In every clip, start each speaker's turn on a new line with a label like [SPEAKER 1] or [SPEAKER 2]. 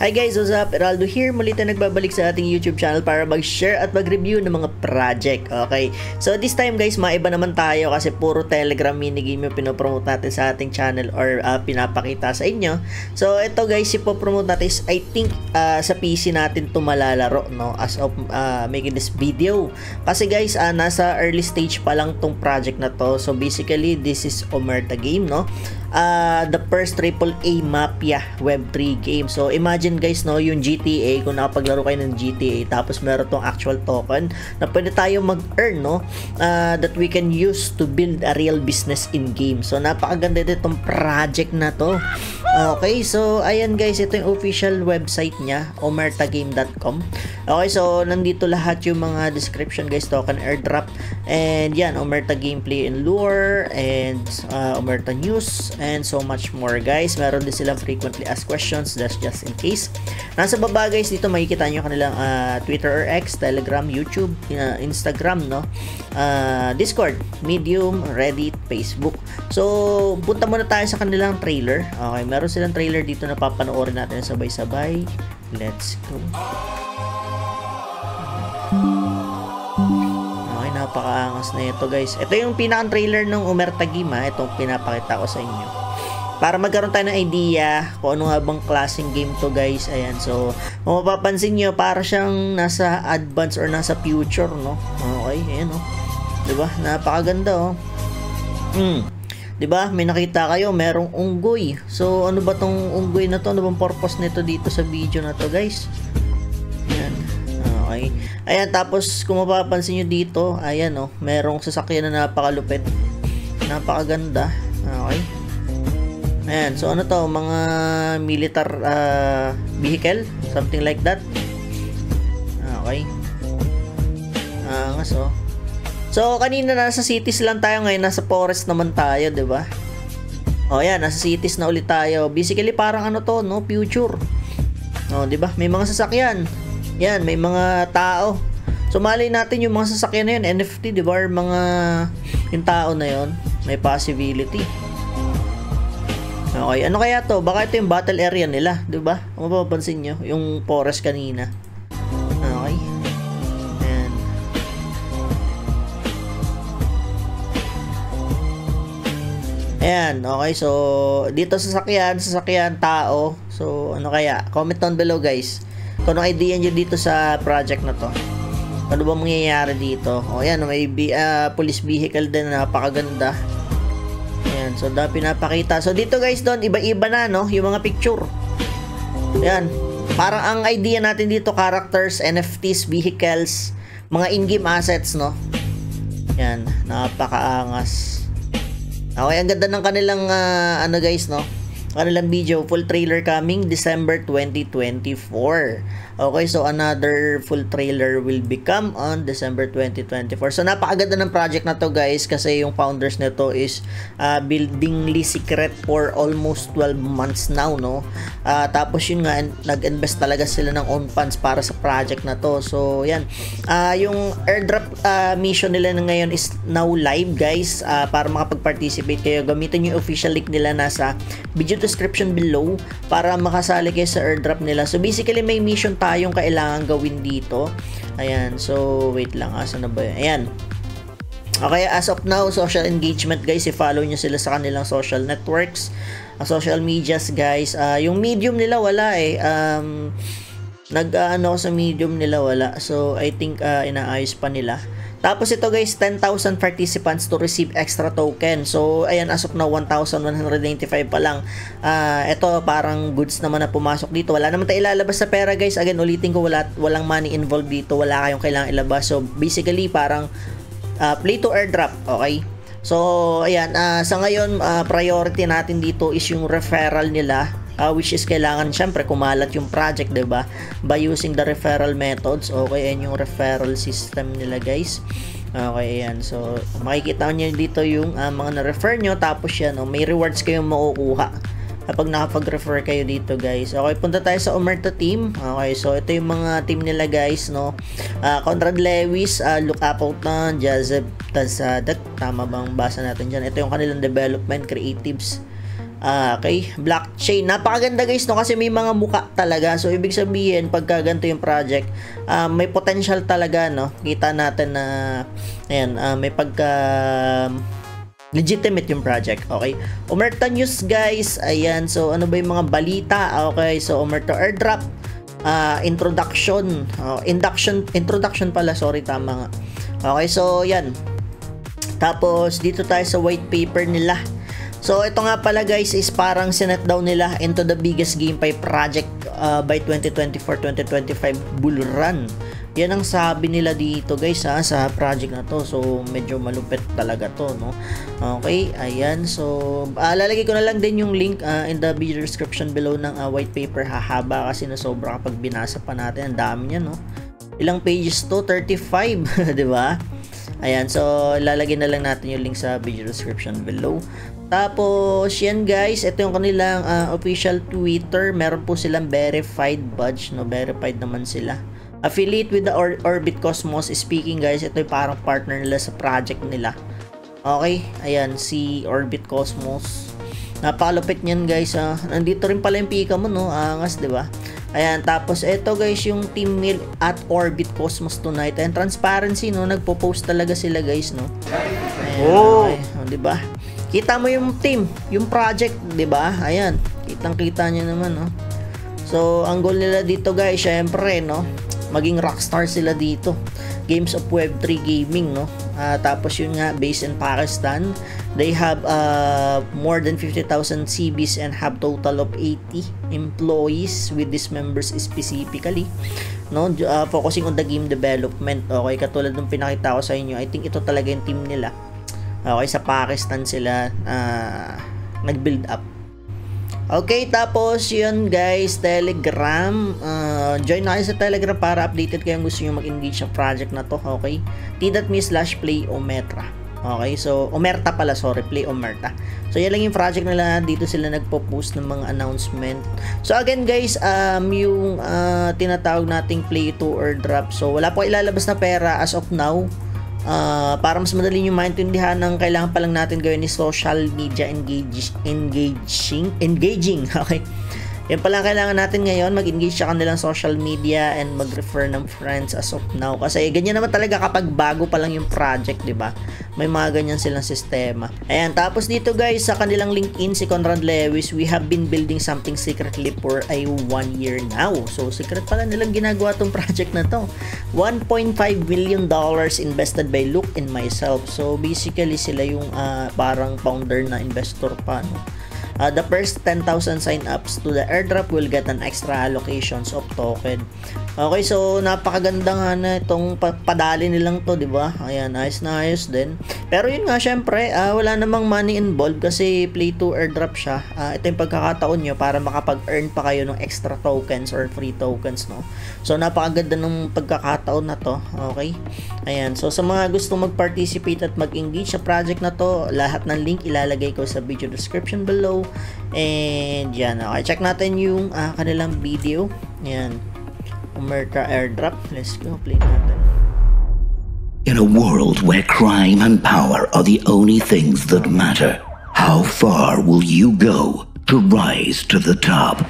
[SPEAKER 1] Hi guys, what's up? Heraldo here. Muli tayo nagbabalik sa ating YouTube channel para mag-share at mag-review ng mga project. Okay, so this time guys, maiba naman tayo kasi puro Telegram minigame yung pinopromote natin sa ating channel or pinapakita sa inyo. So ito guys, ipopromote natin is I think sa PC natin ito malalaro, no? As of making this video. Kasi guys, nasa early stage pa lang tong project na to. So basically, this is Omerta game, no? The first AAA Mafia Web3 game. So imagine guys, no, yung GTA, kung nakapaglaro kayo ng GTA tapos meron tong actual token na pwede tayo mag-earn, no, that we can use to build a real business in game. So napakaganda ditong project na to. Okay, so ayan guys, ito yung official website niya, omertagame.com. Okay, so nandito lahat yung mga description guys, token airdrop, and yan, Omerta gameplay and lore, and Omerta news, and so much more guys. Meron din silang frequently asked questions, that's just in case. Nasa baba guys, dito makikita nyo kanilang Twitter or X, Telegram, YouTube, Instagram, no, Discord, Medium, Reddit, Facebook. So punta muna tayo sa kanilang trailer. Okay, meron silang trailer dito na papanoorin natin sabay-sabay. Let's go. Okay, napakaangas na ito guys. Ito yung pinaka-trailer ng Omerta game, itong pinapakita ko sa inyo, para magkaroon tayo ng idea kung ano nga bang klaseng game to guys. Ayan, so kung mapapansin nyo, para siyang nasa advance or nasa future, no? Okay, ayan, oh, diba? Napakaganda, oh. Diba? May nakita kayo, merong unggoy. So ano ba tong unggoy na to? Ano bang purpose nito dito sa video na to guys? Ayan. Okay. Ayan, tapos kung mapapansin nyo dito, ayan, oh, merong sasakyan na napakalupit. Napakaganda. Okay. Ayan, so ano to, mga militar vehicle, something like that. Okay. Angas, oh. So kanina nasa cities lang tayo, ngayon nasa forest naman tayo, 'di ba? Oh, yan, nasa cities na ulit tayo. Basically parang ano to, no, future. Oh, 'di ba? May mga sasakyan. Yan, may mga tao. So malay natin yung mga sasakyan na yun, NFT, 'di ba? Or mga yung tao na yun, may possibility. Okay, ano kaya to? Baka ito yung battle area nila, 'di ba? Kung mapapansin nyo, yung forest kanina. Okay. Ayan, okay, so dito sasakyan, tao. So ano kaya? Comment down below guys kung ano idea nyo dito sa project na to. Ano ba mangyayari dito? O yan, may police vehicle din na napakaganda. Ayan, so dahil pinapakita. So dito guys, doon iba-iba na, no, yung mga picture. Ayan, parang ang idea natin dito, characters, NFTs, vehicles, mga in-game assets, no. Ayan, napakaangas. Okay, ang ganda ng kanilang ano guys, no, kanilang video. Full trailer coming December 2024. Okay, so another full trailer will become on December 2024. So napakaganda ng project na to guys, kasi yung founders nito is building secret for almost 12 months now, no. Tapos yun nga, nag-invest talaga sila ng own funds para sa project na to. So yan, yung airdrop mission nila ngayon is now live guys. Para makapag-participate kayo, gamitin yung official link nila nasa video description below para makasali kayo sa airdrop nila. So basically may mission tayong kailangan gawin dito. Ayan, so wait lang, asan na ba yun? Ayan. Okay, as of now, social engagement guys, i-follow nyo sila sa kanilang social networks, social medias guys. Yung medium nila wala eh, nag-ano sa medium nila wala. So I think inaayos pa nila. Tapos ito guys, 10,000 participants to receive extra token. So ayan, as of now 1,195 pa lang. Ito parang goods naman na pumasok dito. Wala naman tayo ilalabas sa pera guys. Again, ulitin ko, walang money involved dito. Wala kayong kailangan ilabas. So basically parang play to airdrop. Okay, so ayan, sa ngayon priority natin dito is yung referral nila, which is kailangan syempre kumalat yung project, diba, by using the referral methods. Okay, yan yung referral system nila guys. Okay, yan, so makikita nyo dito yung mga na-refer nyo, tapos yan, may rewards kayong makukuha kapag nakapag-refer kayo dito guys. Okay, punta tayo sa Omerta team. Okay, so ito yung mga team nila guys, no. Conrad Lewis, Luke Appleton, Joseph Tazadak, tama bang basa natin dyan? Ito yung kanilang development creatives. Okay, blockchain. Napakaganda guys, no, kasi may mga muka talaga. So ibig sabihin pagka ganito yung project, may potential talaga, no. Kita natin na ayan, may pagka legitimate yung project. Okay, Omerta News guys. Ayan, so ano ba yung mga balita? Okay, so Omerta airdrop, introduction pala, sorry, tama nga. Okay, so yan. Tapos dito tayo sa white paper nila. So ito nga pala guys is parang sinet down nila into the biggest GameFi project by 2024-2025 bull run. Yan ang sabi nila dito guys sa project na to. So medyo malupit talaga to, no. Okay, ayan. So lalagay ko na lang din yung link in the video description below ng white paper. Hahaba kasi na sobra kapag binasa pa natin. Ang dami niya, no. Ilang pages to? 35, 'di ba? Ayan, so lalagay na lang natin yung link sa video description below. Tapos, yan guys, ito yung kanilang official Twitter. Meron po silang verified badge, no? Verified naman sila. Affiliate with the Orbit Cosmos. Speaking guys, ito yung parang partner nila sa project nila. Okay, ayan, si Orbit Cosmos. Napakalupit niyan guys. Nandito rin pala yung pika mo, no? Angas, di ba? Ayan, tapos ito guys, yung team mail at Orbit Cosmos tonight. And transparency, no? Nagpo-post talaga sila guys, no? Ayan, okay, di ba? Kita mo yung team, yung project, 'di ba? Ayan, kitang-kita niyo naman, no. So, ang goal nila dito, guys, syempre, no, maging rockstar sila dito. Games of Web3 gaming, no. Tapos yun nga, based in Pakistan, they have more than 50,000 CBs and have total of 80 employees with these members specifically, no, focusing on the game development. Okay, katulad ng pinakita ko sa inyo, I think ito talaga yung team nila. Okay, sa Pakistan sila nag-build up. Okay, tapos yun guys, Telegram. Join na kayo sa Telegram para updated kayo kung gusto nyo mag-engage sa project na to. Okay, t.me/playomerta. Okay, so Omerta pala, sorry, Play Omerta. So yan lang yung project nila. Dito sila nagpo-post ng mga announcement. So again guys, yung tinatawag nating Play to airdrop. So wala po ilalabas na pera as of now. Para mas madali nyo maintindihan, ng kailangan pa lang natin gawin is social media engaging. Okay, yan pala kailangan natin ngayon, mag-engage sa kanilang social media and mag-refer ng friends as of now, kasi ganyan naman talaga kapag bago pa lang yung project, di ba? May mga ganyan silang sistema. Ayan, tapos dito guys, sa kanilang LinkedIn, si Conrad Lewis, we have been building something secretly for a 1 year now. So secret pala nilang ginagawa tong project na to. $1.5 million invested by Luke and myself. So basically sila yung parang founder na investor pa, no? The first 10,000 sign-ups to the airdrop will get an extra allocations of token. Okay, so napakaganda nga na itong padali nilang to, di ba? Ayan, ayos na ayos din. Pero yun nga, syempre, wala namang money involved kasi play to airdrop siya. Ito yung pagkakataon nyo para makapag-earn pa kayo ng extra tokens or free tokens, no? So napakaganda ng pagkakataon na to. Okay? Ayan, so sa mga gustong mag-participate at mag-engage sa project na to, lahat ng link ilalagay ko sa video description below. And yan, okay, check natin yung kanilang video. Yan, Omerta airdrop. Let's go, play natin.
[SPEAKER 2] In a world where crime and power are the only things that matter, how far will you go to rise to the top?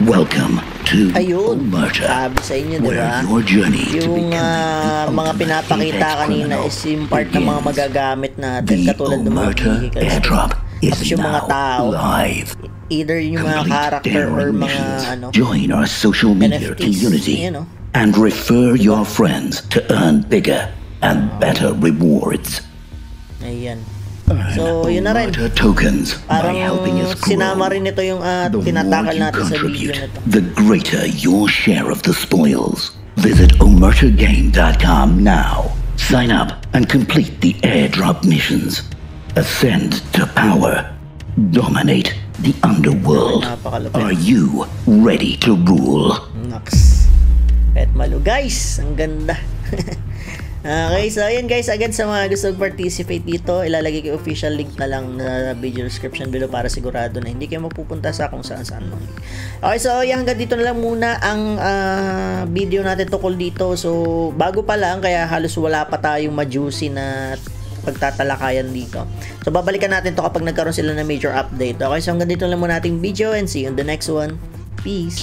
[SPEAKER 2] Welcome to Omerta,
[SPEAKER 1] sabi sa inyo,
[SPEAKER 2] where
[SPEAKER 1] diba?
[SPEAKER 2] your journey to
[SPEAKER 1] Yung
[SPEAKER 2] become
[SPEAKER 1] mga pinapakita kanina is yung part ng mga magagamit natin, katulad ng mga vehicles.
[SPEAKER 2] Airdrop is
[SPEAKER 1] Tapos yung mga
[SPEAKER 2] now
[SPEAKER 1] tao,
[SPEAKER 2] live.
[SPEAKER 1] either yung mga
[SPEAKER 2] Complete
[SPEAKER 1] character or
[SPEAKER 2] daring
[SPEAKER 1] mga
[SPEAKER 2] missions. Join our social media
[SPEAKER 1] NFTs,
[SPEAKER 2] community
[SPEAKER 1] you know,
[SPEAKER 2] and refer your friends to earn bigger and better rewards.
[SPEAKER 1] ayan. So, yun na rin.
[SPEAKER 2] Omerta tokens, by
[SPEAKER 1] Parang
[SPEAKER 2] helping us
[SPEAKER 1] sinama
[SPEAKER 2] grow.
[SPEAKER 1] rin ito yung
[SPEAKER 2] The more
[SPEAKER 1] tinatakal
[SPEAKER 2] you
[SPEAKER 1] natin sa video
[SPEAKER 2] contribute,
[SPEAKER 1] na to.
[SPEAKER 2] the greater your share of the spoils. Visit omertagame.com now. Sign up and complete the airdrop missions. Ascend to power. Dominate the underworld.
[SPEAKER 1] Napakalupit.
[SPEAKER 2] Are you ready to rule?
[SPEAKER 1] Naks. Pet malo guys, ang ganda. Okay, so ayun guys, again sa mga gusto mag-participate dito, ilalagay ko official link na lang na video description below para sigurado na hindi kayo mapupunta sa kung saan-saan. Okay, so hanggang dito na lang muna ang video natin tukol dito. So bago pa lang, kaya halos wala pa tayong ma-juicy na pagtatalakayan dito. So babalikan natin to kapag nagkaroon sila ng major update. Okay, so hanggang dito lang muna ating video and see you in the next one. Peace!